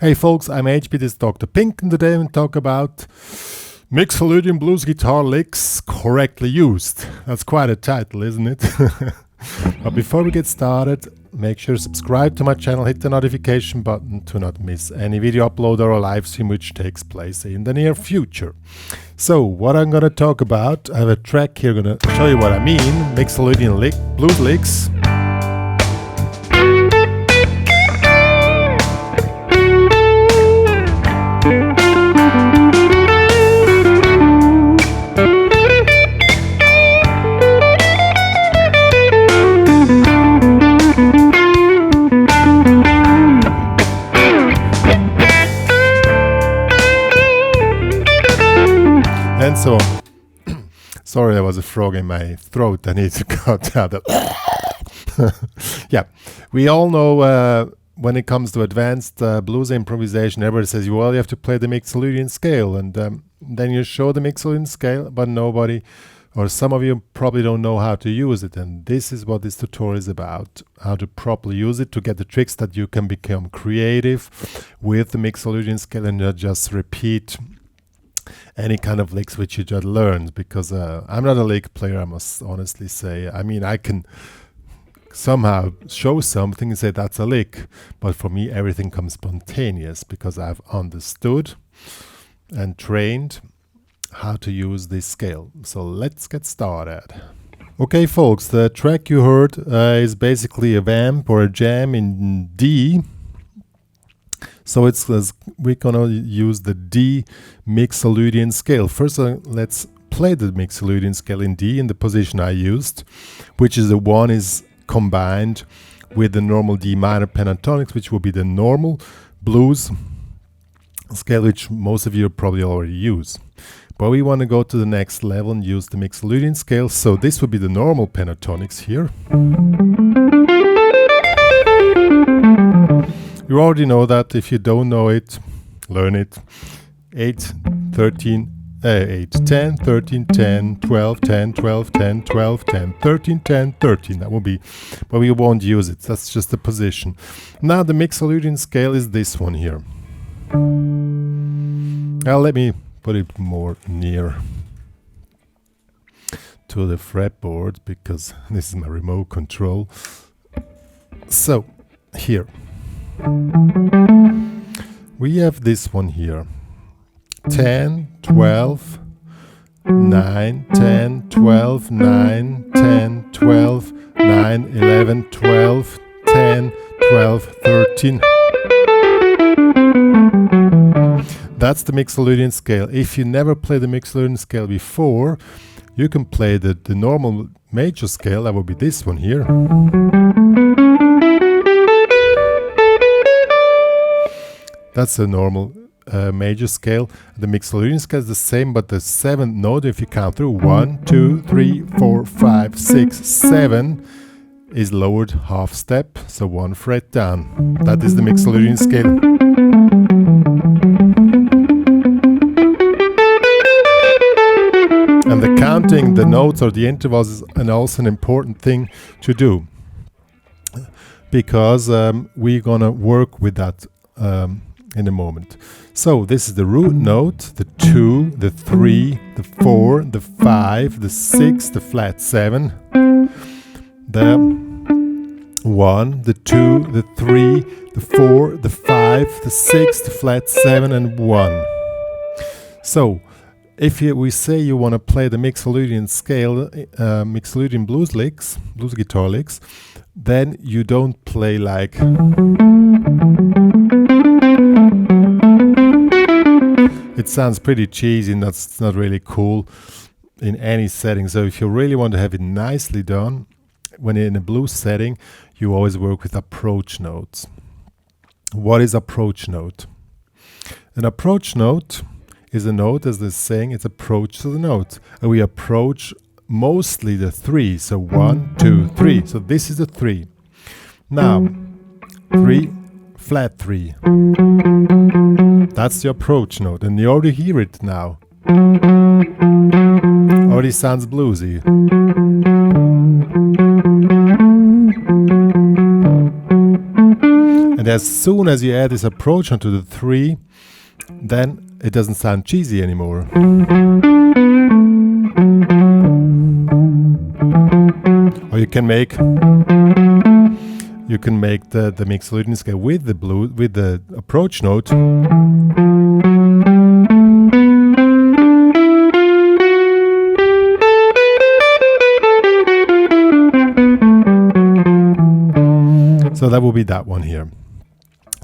Hey folks, I'm HP, this is drpink, and today we'll talk about Mixolydian blues guitar licks correctly used. That's quite a title, isn't it? But before we get started, make sure to subscribe to my channel, hit the notification button to not miss any video upload or a live stream which takes place in the near future. So what I'm going to talk about, I have a track here going to show you what I mean. Mixolydian blues licks. And so on. Sorry, there was a frog in my throat. I need to cut out that. Yeah, we all know when it comes to advanced blues improvisation, everybody says, well, you have to play the Mixolydian scale. And then you show the Mixolydian scale, but nobody, or some of you probably don't know how to use it. And this is what this tutorial is about, how to properly use it to get the tricks that you can become creative with the Mixolydian scale and not just repeat any kind of licks which you just learned, because I'm not a lick player, I must honestly say. I mean, I can somehow show something and say that's a lick, but for me everything comes spontaneous because I've understood and trained how to use this scale. So let's get started. Okay folks, the track you heard is basically a vamp or a jam in D. So we're gonna use the D Mixolydian scale. First, let's play the Mixolydian scale in D in the position I used, which is the one is combined with the normal D minor pentatonics, which will be the normal blues scale, which most of you probably already use. But we want to go to the next level and use the Mixolydian scale. So this would be the normal pentatonics here. You already know that. If you don't know it, learn it. 8, 13, 8, 10, 13, 10, 12, 10, 12, 10, 12, 10, 13, 10, 13. That will be, but we won't use it. That's just the position. Now the Mixolydian scale is this one here. Now let me put it more near to the fretboard because this is my remote control. So here we have this one here. 10, 12, 9, 10, 12, 9, 10, 12, 9, 11, 12, 10, 12, 13. That's the Mixolydian scale. If you never played the Mixolydian scale before, you can play the normal major scale. That would be this one here. That's a normal major scale. The Mixolydian scale is the same, but the seventh note, if you count through 1, 2, 3, 4, 5, 6, 7, is lowered half step, so 1 fret down. That is the Mixolydian scale. And the counting the notes or the intervals is also an important thing to do, because we're gonna work with that in a moment. So this is the root note, the 2, the 3, the 4, the 5, the 6, the flat 7, the 1, the 2, the 3, the 4, the 5, the 6, the flat 7, and 1. So if we say you want to play the Mixolydian scale, Mixolydian blues licks, blues guitar licks, then you don't play like it sounds pretty cheesy, and that's not really cool in any setting. So if you really want to have it nicely done, when you're in a blues setting, you always work with approach notes. What is approach note? An approach note is a note, as they're saying, it's approach to the note. And we approach mostly the 3. So 1, 2, 3. So this is the 3. Now, 3, flat 3. That's the approach note, and you already hear it now. Already sounds bluesy. And as soon as you add this approach onto the 3, then it doesn't sound cheesy anymore. Or you can make the Mixolydian scale with the approach note. So that will be that one here.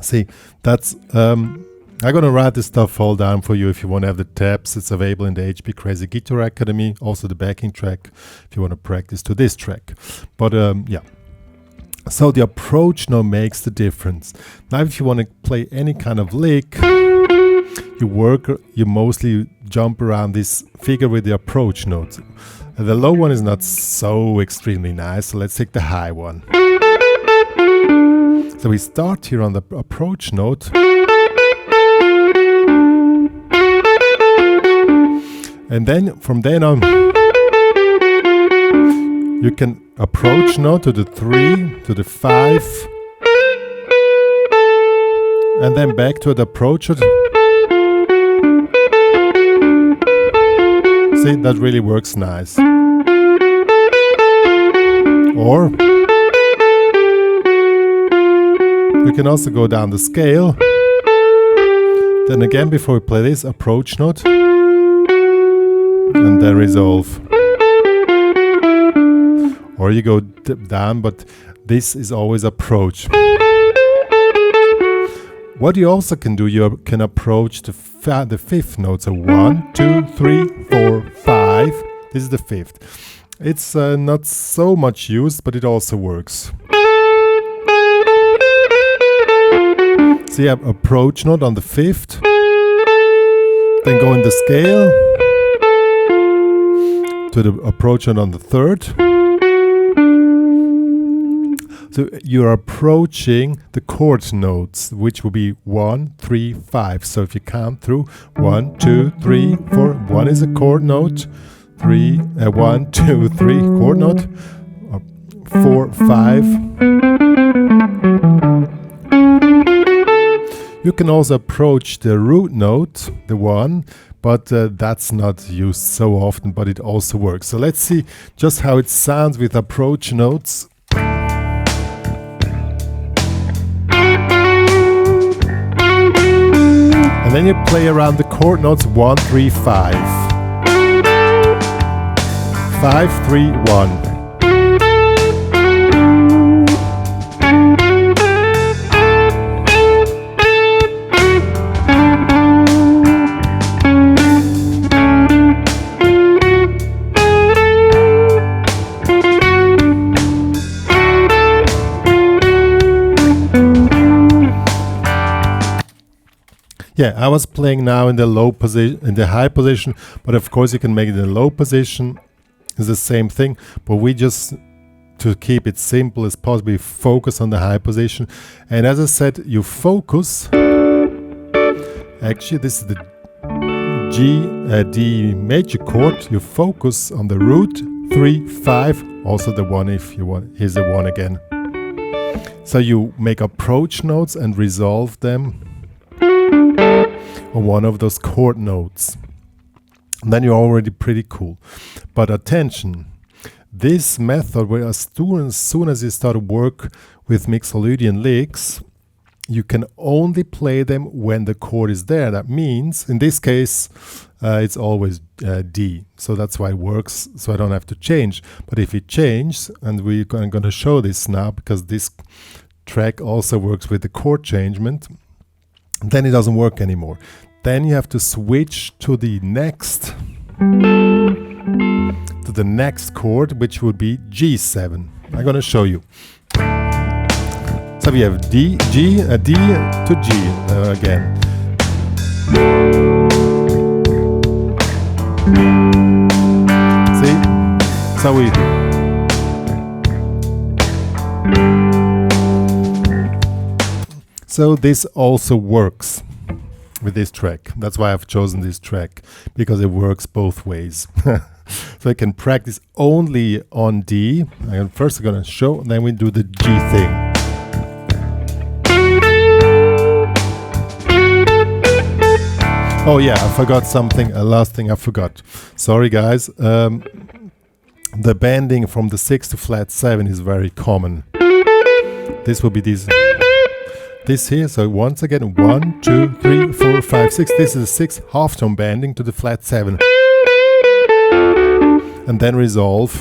See, that's I'm gonna write this stuff all down for you if you want to have the tabs. It's available in the HPCrazy Guitar Academy, also the backing track if you want to practice to this track. But yeah. So the approach now makes the difference. Now if you want to play any kind of lick, you mostly jump around this figure with the approach notes. The low one is not so extremely nice, so let's take the high one. So we start here on the approach note. And then from then on, you can approach note to the 3, to the 5, and then back to the approach note. See, that really works nice. Or you can also go down the scale. Then again, before we play this, approach note, and then resolve. Or you go down, but this is always approach. What you also can do, you can approach the 5th note. So 1, 2, 3, 4, 5. This is the 5th. It's not so much used, but it also works. So you have approach note on the 5th, then go in the scale to the approach note on the 3rd. So you're approaching the chord notes, which will be 1, 3, 5. So if you count through 1, 2, 3, 4, 1 is a chord note, 1, 2, 3 chord note, 4, 5. You can also approach the root note, the 1, but that's not used so often, but it also works. So let's see just how it sounds with approach notes. And then you play around the chord notes 1, 3, 5. 5, 3, 1. Yeah, I was playing now in the low position, in the high position, but of course you can make it in the low position. It's the same thing, but we just, to keep it simple as possible, focus on the high position. And as I said, you focus. Actually, this is the D major chord. You focus on the root 3, 5. Also the 1 if you want. Here's the 1 again. So you make approach notes and resolve them on one of those chord notes. And then you're already pretty cool. But attention, this method, where as soon as you start to work with Mixolydian licks, you can only play them when the chord is there. That means, in this case, it's always D. So that's why it works, so I don't have to change. But if you change, and I'm going to show this now, because this track also works with the chord changement, then it doesn't work anymore. Then you have to switch to the next chord, which would be G7. I'm going to show you. So we have D, G, D to G again. See? So we. So this also works with this track. That's why I've chosen this track, because it works both ways. So I can practice only on D. First I'm going to show, and then we do the G thing. Oh yeah, I forgot something, a last thing I forgot. Sorry guys. The bending from the 6 to flat 7 is very common. This will be this here. So once again, 1, 2, 3, 4, 5, 6. This is a 6 half tone bending to the flat 7. And then resolve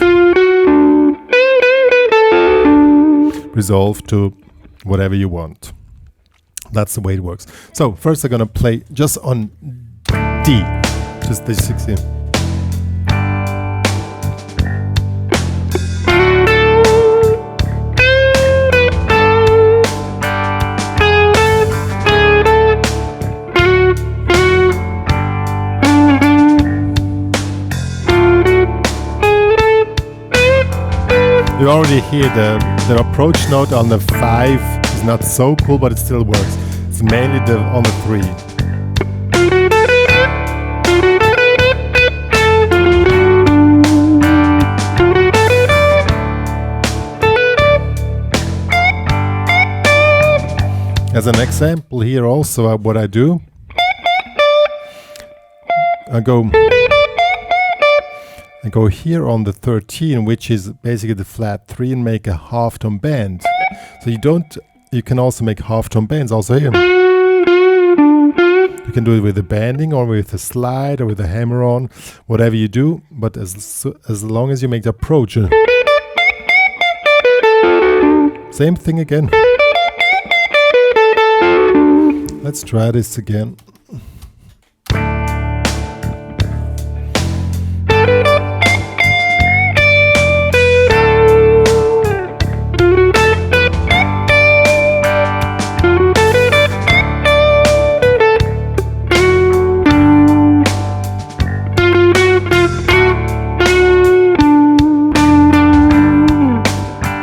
to whatever you want. That's the way it works. So first I'm gonna play just on D, just the 16. You already hear the approach note on the 5 is not so cool, but it still works. It's mainly on the 3. As an example here also what I do, I go here on the 13, which is basically the flat 3, and make a half tone bend. So you can also make half tone bends also here. You can do it with a bending or with a slide or with a hammer on, whatever you do, but as long as you make the approach. Same thing again. Let's try this again.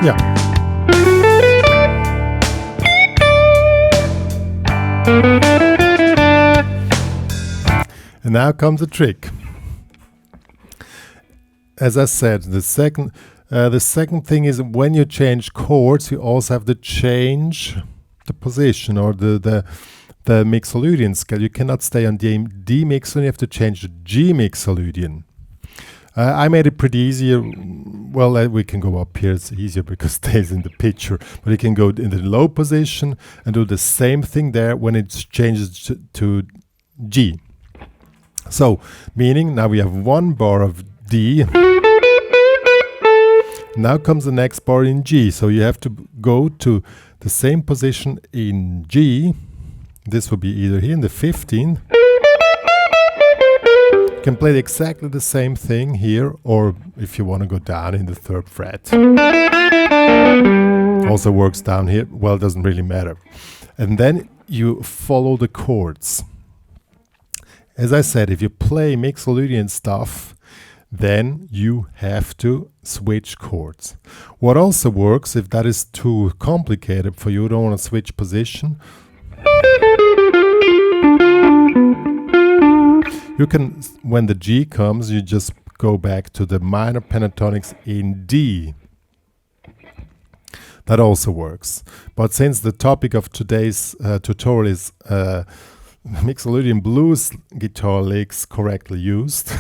Yeah. And now comes the trick. As I said, the second thing is when you change chords, you also have to change the position or the Mixolydian scale. You cannot stay on D Mixolydian, you have to change the G Mixolydian. I made it pretty easier. Well, we can go up here, it's easier because it stays in the picture. But you can go in the low position and do the same thing there when it changes to G. So, meaning now we have one bar of D. Now comes the next bar in G. So you have to go to the same position in G. This will be either here in the 15th. You can play exactly the same thing here, or if you want to go down in the 3rd fret. Also works down here. Well, it doesn't really matter. And then you follow the chords. As I said, if you play Mixolydian stuff, then you have to switch chords. What also works, if that is too complicated for you, don't want to switch position, you can, when the G comes, you just go back to the minor pentatonics in D. That also works. But since the topic of today's tutorial is Mixolydian blues guitar licks correctly used,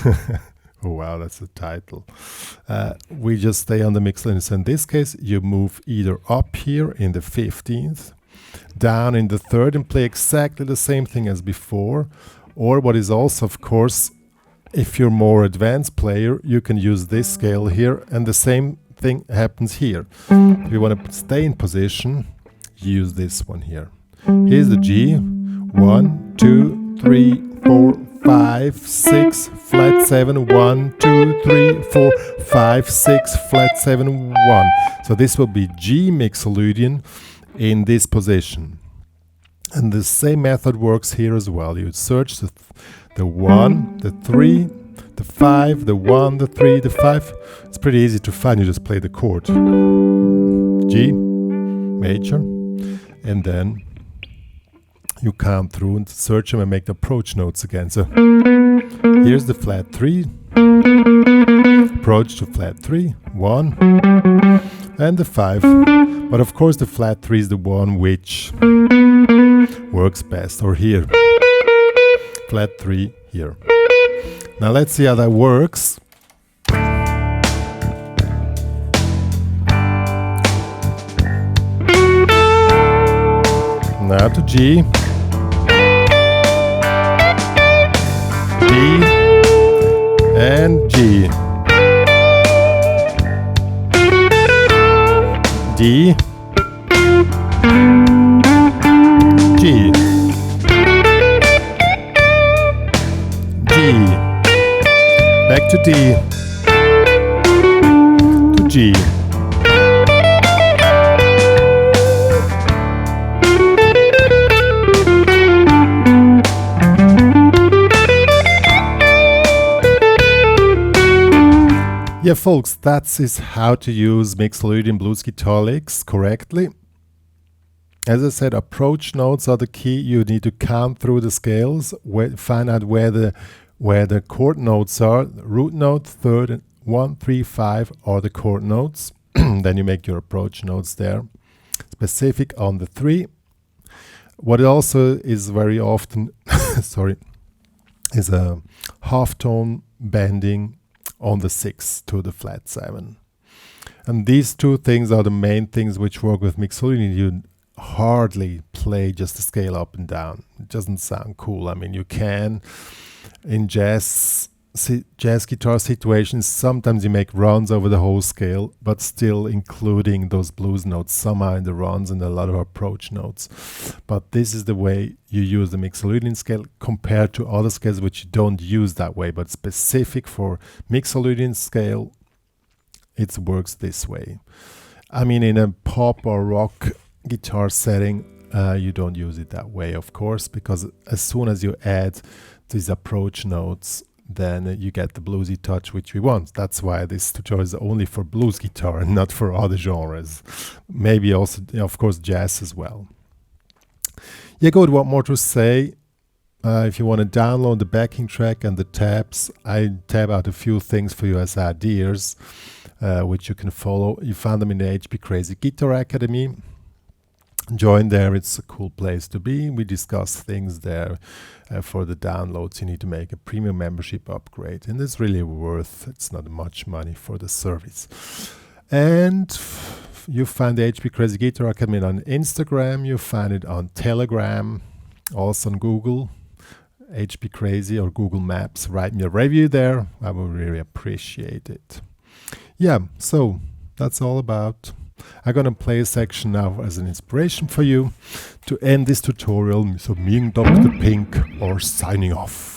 oh wow, that's the title. We just stay on the Mixolydian. So in this case, you move either up here in the 15th, down in the 3rd, and play exactly the same thing as before. Or what is also, of course, if you're more advanced player, you can use this scale here, and the same thing happens here. If you want to stay in position, use this one here. Here's the G. 1, 2, 3, 4, 5, 6, flat 7, 1, 2, 3, 4, 5, 6, flat 7, 1. So this will be G Mixolydian in this position. And the same method works here as well. You search the 1, the 3, the 5, the 1, the 3, the 5. It's pretty easy to find. You just play the chord. G, major, and then you count through and search them and make the approach notes again. So here's the flat 3, approach to flat 3, 1, and the 5. But of course the flat 3 is the one which works best. Or here, flat 3 here. Now let's see how that works. Now to G, D, and G, D, G, D, back to D, to G. Yeah, folks, that is how to use Mixolydian blues guitar licks correctly. As I said, approach notes are the key. You need to count through the scales, find out where the chord notes are. Root note, third, 1, 3, 5 are the chord notes. Then you make your approach notes there, specific on the 3. What also is very often, sorry, is a half tone bending on the 6 to the flat 7. And these two things are the main things which work with Mixolydian. You hardly play just the scale up and down. It doesn't sound cool. I mean, you can in jazz guitar situations, sometimes you make runs over the whole scale, but still including those blues notes somehow in the runs and a lot of approach notes. But this is the way you use the Mixolydian scale compared to other scales which you don't use that way, but specific for Mixolydian scale, it works this way. I mean, in a pop or rock guitar setting, you don't use it that way, of course, because as soon as you add these approach notes, then you get the bluesy touch which we want. That's why this tutorial is only for blues guitar and not for other genres. Maybe also, of course, jazz as well. Yeah, good. What more to say? If you want to download the backing track and the tabs, I tab out a few things for you as ideas, which you can follow. You found them in the HPCrazy Guitar Academy. Join there, it's a cool place to be. We discuss things there. For the downloads, you need to make a premium membership upgrade, and it's really worth. It's not much money for the service. And you find the HPCrazy Guitar Academy on Instagram. You find it on Telegram, also on Google, HPCrazy or Google Maps. Write me a review there. I will really appreciate it. Yeah, so that's all about. I'm gonna play a section now as an inspiration for you to end this tutorial. So me and Dr. Pink are signing off.